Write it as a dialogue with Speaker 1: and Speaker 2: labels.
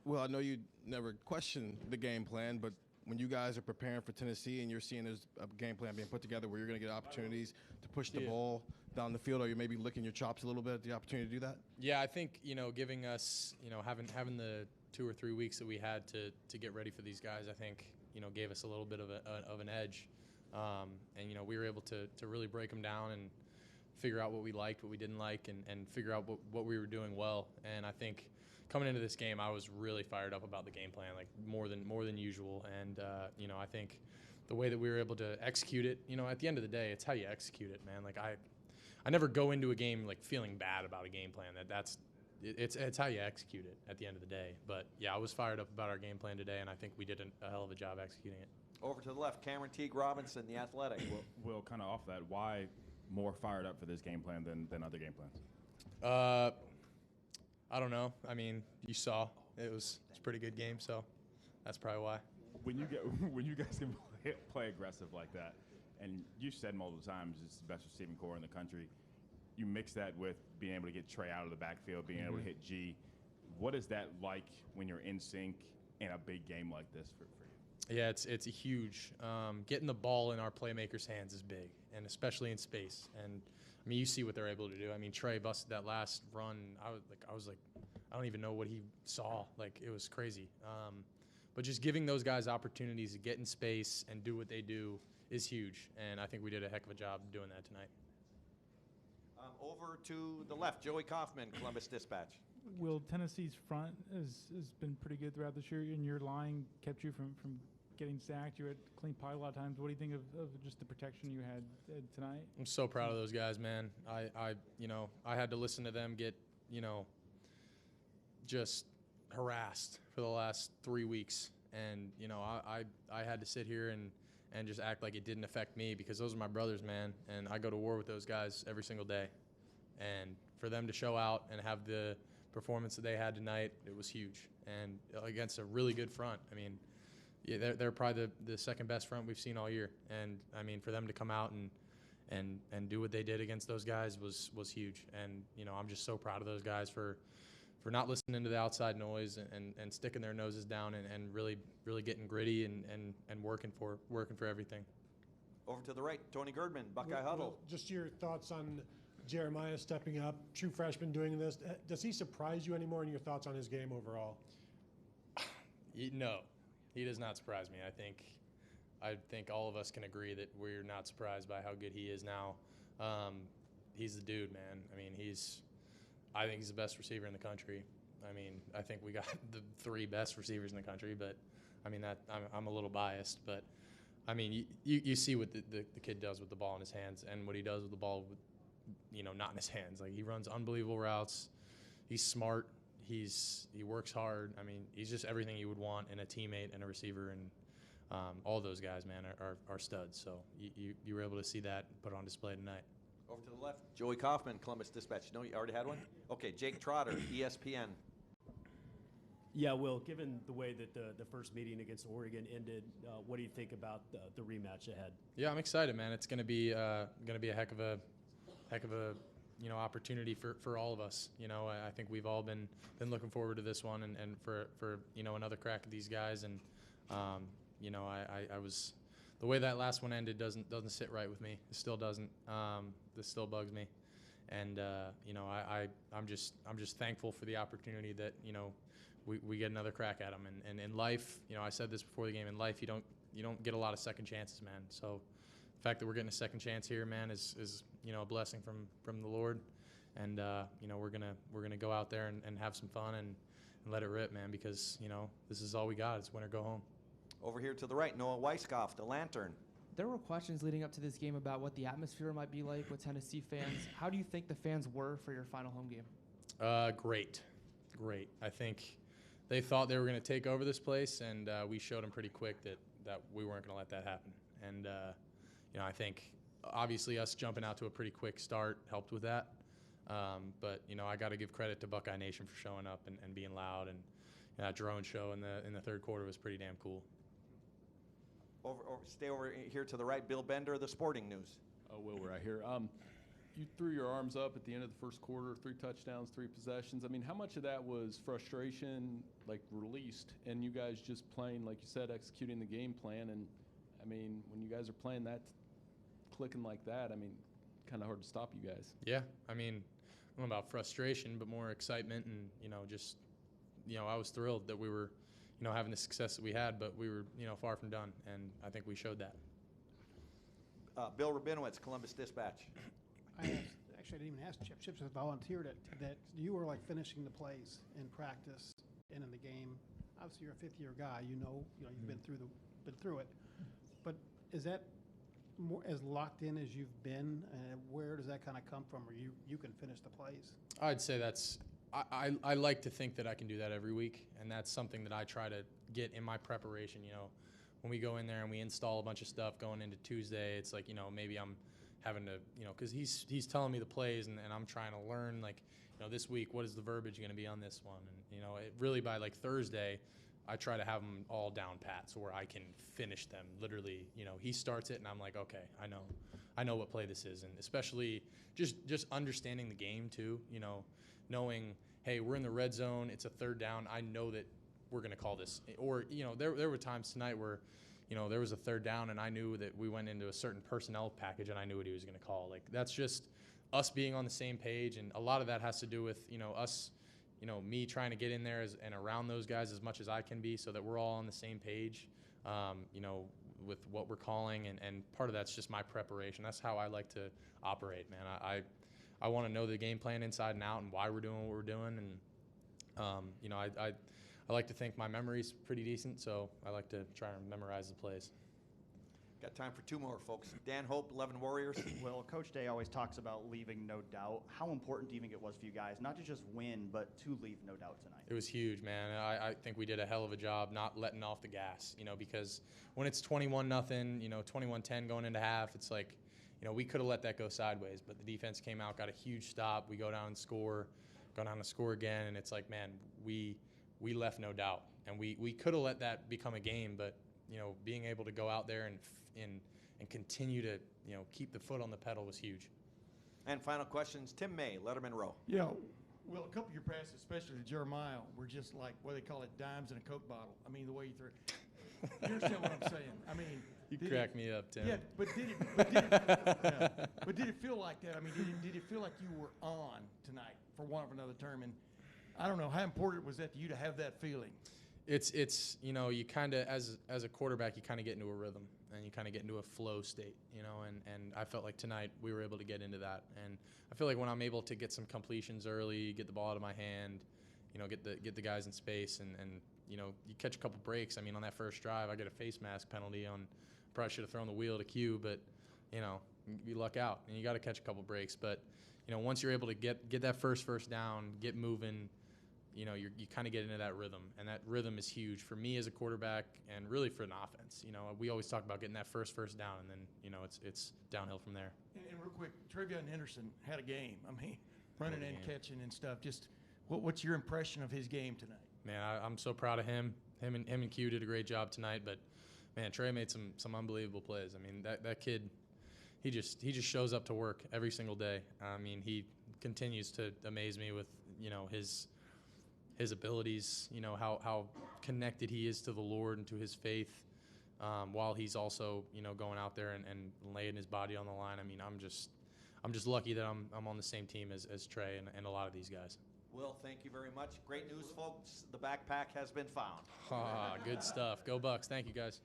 Speaker 1: Well, I know you never question the game plan, but when you guys are preparing for Tennessee and you're seeing there's a game plan being put together where you're going to get opportunities to push the ball down the field, or you're maybe licking your chops a little bit at the opportunity to do that?
Speaker 2: Yeah, I think, giving us, having the 2 or 3 weeks that we had to get ready for these guys, I think, gave us a little bit of an edge. And we were able to really break them down and figure out what we liked, what we didn't like, and figure out what we were doing well. And I think coming into this game, I was really fired up about the game plan, like more than usual. And I think the way that we were able to execute it, at the end of the day, it's how you execute it, man. Like I never go into a game like feeling bad about a game plan. It's how you execute it at the end of the day. But yeah, I was fired up about our game plan today, and I think we did a hell of a job executing it.
Speaker 3: Over to the left, Cameron Teague Robinson, the Athletic.
Speaker 4: Will, kind of off that, why more fired up for this game plan than other game plans?
Speaker 2: I don't know. I mean, you saw it's a pretty good game, so that's probably why.
Speaker 4: When you guys can play aggressive like that, and you said multiple times it's the best receiving core in the country, you mix that with being able to get Trey out of the backfield, being able to hit G. What is that like when you're in sync in a big game like this for you?
Speaker 2: Yeah, it's a huge. Getting the ball in our playmakers' hands is big, and especially in space. And I mean, you see what they're able to do. I mean, Trey busted that last run. I was like, I don't even know what he saw. Like, it was crazy. But just giving those guys opportunities to get in space and do what they do is huge. And I think we did a heck of a job doing that tonight.
Speaker 3: Over to the left, Joey Kaufman, Columbus Dispatch.
Speaker 5: Will, Tennessee's front has been pretty good throughout this year, and your line kept you from getting sacked. You had clean pie a lot of times. What do you think of just the protection you had tonight?
Speaker 2: I'm so proud of those guys, man. I had to listen to them get, just harassed for the last 3 weeks. And, I had to sit here and just act like it didn't affect me, because those are my brothers, man. And I go to war with those guys every single day. And for them to show out and have the performance that they had tonight, it was huge. And against a really good front. I mean, yeah, they're probably the second best front we've seen all year. And I mean, for them to come out and do what they did against those guys was huge. And I'm just so proud of those guys for not listening to the outside noise and sticking their noses down and really getting gritty and working for everything.
Speaker 3: Over to the right, Tony Girdman, Buckeye Huddle.
Speaker 6: Well, just your thoughts on Jeremiah stepping up, true freshman doing this. Does he surprise you anymore, and your thoughts on his game overall?
Speaker 2: No, he does not surprise me. I think all of us can agree that we're not surprised by how good he is now. He's the dude, man. I mean, I think he's the best receiver in the country. I mean, I think we got the 3 best receivers in the country, but I mean, I'm a little biased, but I mean, you see what the kid does with the ball in his hands and what he does with the ball with, not in his hands. Like, he runs unbelievable routes. He's smart. He works hard. I mean, he's just everything you would want in a teammate and a receiver, and all those guys, man, are studs. So you were able to see that put on display tonight.
Speaker 3: Over to the left, Joey Kaufman, Columbus Dispatch. No, you already had one? Okay, Jake Trotter, ESPN.
Speaker 7: Yeah, Will, given the way that the first meeting against Oregon ended, what do you think about the rematch ahead?
Speaker 2: Yeah, I'm excited, man. It's going to be a heck of a opportunity for all of us. I think we've all been looking forward to this one and for another crack at these guys. And I was, the way that last one ended doesn't sit right with me. It still doesn't. This still bugs me. And I'm just thankful for the opportunity that we get another crack at them. And in life, I said this before the game. In life, you don't get a lot of second chances, man. So the fact that we're getting a second chance here, man, is a blessing from the Lord. And we're gonna go out there and have some fun and let it rip, man, because this is all we got. It's win or go home.
Speaker 3: Over here to the right, Noah Weiskopf, the Lantern.
Speaker 8: There were questions leading up to this game about what the atmosphere might be like with Tennessee fans. How do you think the fans were for your final home game? Great.
Speaker 2: I think they thought they were going to take over this place, and we showed them pretty quick that we weren't going to let that happen. And I think obviously us jumping out to a pretty quick start helped with that. But I got to give credit to Buckeye Nation for showing up and being loud, and that drone show in the third quarter was pretty damn cool.
Speaker 3: Stay over here to the right, Bill Bender of the Sporting News.
Speaker 9: Oh, Will, we're right here. you threw your arms up at the end of the first quarter, 3 touchdowns, 3 possessions. I mean, how much of that was frustration, like, released, and you guys just playing, like you said, executing the game plan? And, I mean, when you guys are playing that, clicking like that, I mean, kind of hard to stop you guys.
Speaker 2: Yeah, I mean, I don't know about frustration, but more excitement and, just, I was thrilled that we were, having the success that we had, but we were, far from done, and I think we showed that.
Speaker 3: Bill Rabinowitz, Columbus Dispatch.
Speaker 10: Actually, I didn't even ask Chip. Chip just volunteered it, that you were like finishing the plays in practice and in the game. Obviously, you're a fifth-year guy. You've been through it. But is that more as locked in as you've been? Where does that kind of come from, where you can finish the plays?
Speaker 2: I'd say that's I like to think that I can do that every week, and that's something that I try to get in my preparation. When we go in there and we install a bunch of stuff going into Tuesday, it's like, maybe I'm having to, because he's telling me the plays, and I'm trying to learn, like, this week, what is the verbiage going to be on this one? And, it really by like Thursday, I try to have them all down pat so where I can finish them. Literally, he starts it and I'm like, okay, I know what play this is. And especially just understanding the game too, knowing, hey, we're in the red zone, it's a third down. I know that we're going to call this. Or, there were times tonight where, there was a third down and I knew that we went into a certain personnel package and I knew what he was going to call. Like, that's just us being on the same page. And a lot of that has to do with, us, me trying to get in there and around those guys as much as I can be so that we're all on the same page, with what we're calling. And part of that's just my preparation. That's how I like to operate, man. I want to know the game plan inside and out and why we're doing what we're doing. And, I like to think my memory's pretty decent, so I like to try and memorize the plays.
Speaker 3: Got time for 2 more, folks. Dan Hope, 11 Warriors.
Speaker 11: Well, Coach Day always talks about leaving no doubt. How important do you think it was for you guys, not to just win, but to leave no doubt tonight?
Speaker 2: It was huge, man. I think we did a hell of a job not letting off the gas, because when it's 21-0, 21-10 going into half, it's like, we could have let that go sideways, but the defense came out, got a huge stop. We go down and score, go down and score again, and it's like, man, we left no doubt. And we could have let that become a game, but, being able to go out there and continue to, keep the foot on the pedal was huge.
Speaker 3: And final questions, Tim May, Letterman Row.
Speaker 12: Yeah, well, a couple of your passes, especially to Jeremiah, were just like, what do they call it, dimes in a Coke bottle. I mean, the way you threw it. You understand what I'm saying? I mean,
Speaker 2: you crack me up, Tim.
Speaker 12: Yeah, but did it feel like that? I mean, did it feel like you were on tonight, for want of another term? And I don't know, how important was that to you to have that feeling?
Speaker 2: It's you kind of, as a quarterback, you kind of get into a rhythm and you kind of get into a flow state, and I felt like tonight we were able to get into that. And I feel like when I'm able to get some completions early, get the ball out of my hand, get the guys in space, and you catch a couple breaks. I mean, on that first drive, I get a face mask penalty on, probably should have thrown the wheel to Q, but you luck out and you got to catch a couple breaks. But once you're able to get that first down, get moving, you kind of get into that rhythm, and that rhythm is huge for me as a quarterback and really for an offense. We always talk about getting that first down, and then it's downhill from there.
Speaker 12: And real quick, Trevion Henderson had a game. I mean, running and catching and stuff. Just what's your impression of his game tonight?
Speaker 2: Man, I'm so proud of him. Him and Q did a great job tonight, but man, Trey made some unbelievable plays. I mean, that kid, he just shows up to work every single day. I mean, he continues to amaze me with his abilities, how connected he is to the Lord and to his faith, while he's also, going out there and laying his body on the line. I mean, I'm just lucky that I'm on the same team as Trey and a lot of these guys.
Speaker 3: Will, thank you very much. Great news, folks. The backpack has been found.
Speaker 2: Good stuff. Go Bucks. Thank you, guys.